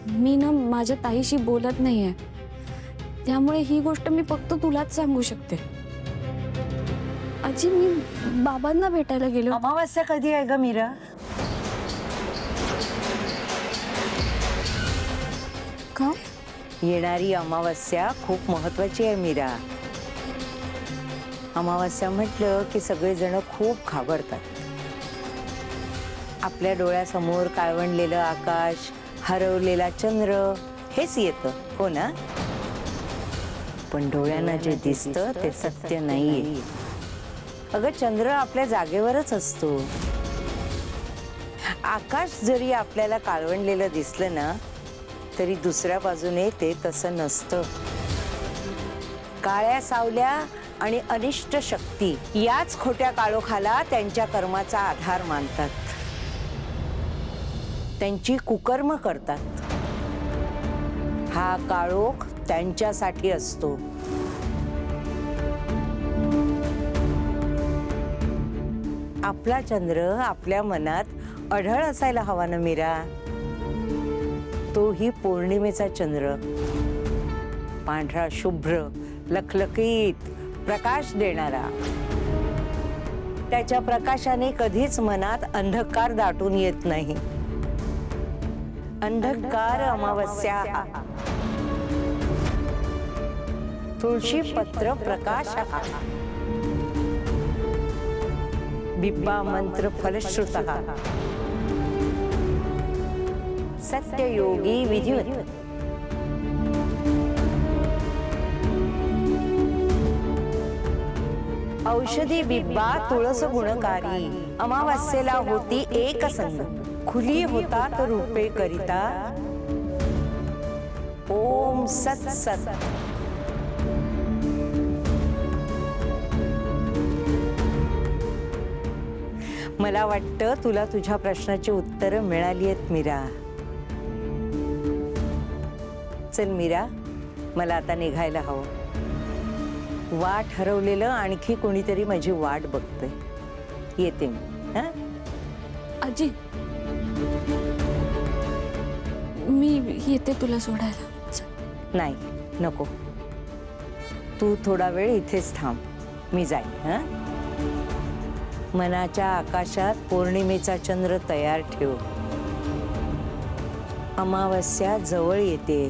मी ना माझ्या ताईशी बोलत नाहीये, त्यामुळे ही गोष्ट मी फक्त तुलाच सांगू शकते. आजी, मी बाबांना भेटायला गेलो. अमावस्या कधी आहे ग मीरा? काय? येणारी अमावस्या खूप महत्वाची आहे मीरा. अमावस्या म्हटलं की सगळेजण खूप घाबरतात. आपल्या डोळ्यासमोर काळवंडलेलं आकाश, हरवलेला चंद्र हेच येतं, हो ना? पण डोळ्यांना जे दिसतं ते सत्य नाहीये. अगं, चंद्र आपल्या जागेवरच असतो. आकाश जरी आपल्याला काळवंडलेलं दिसलं ना, तरी दुसऱ्या बाजूने ते तसं नसतं. काळ्या सावल्या आणि अनिष्ट शक्ती याच खोट्या काळोखाला त्यांच्या कर्माचा आधार मानतात. त्यांची कुकर्म करतात. हा काळोख त्यांच्यासाठी असतो. आपला चंद्र आपल्या मनात अढळ असायला हवा ना मीरा. तोही पौर्णिमेचा चंद्र, पांढरा शुभ्र लखलखीत प्रकाश देणारा. त्याच्या प्रकाशाने कधीच मनात अंधकार दाटून येत नाही. अंधकार अमावस्या, तुळशी पत्र प्रकाश, बिब्बा मंत्र फलश्रुत, सत्ययोगी विधिवत. औषधी बिब्बा तुळस गुणकारी. अमावस्येला होती एक संग, खुली होतात रूपे करिता. ओम सत सत. मला वाटतं तुला तुझ्या प्रश्नाची उत्तरं मिळाली आहेत मीरा. चल मीरा, मला आता निघायला हवं. वाट हरवलेलं आणखी कोणीतरी माझी वाट बघतंय. येते मी. हा आजी, मी येते तुला सोडायला. चल. नाही, नको. तू थोडा वेळ इथेच थांब, मी जाईन. हा, मनाच्या आकाशात पौर्णिमेचा चंद्र तयार ठेव. अमावस्या जवळ येते.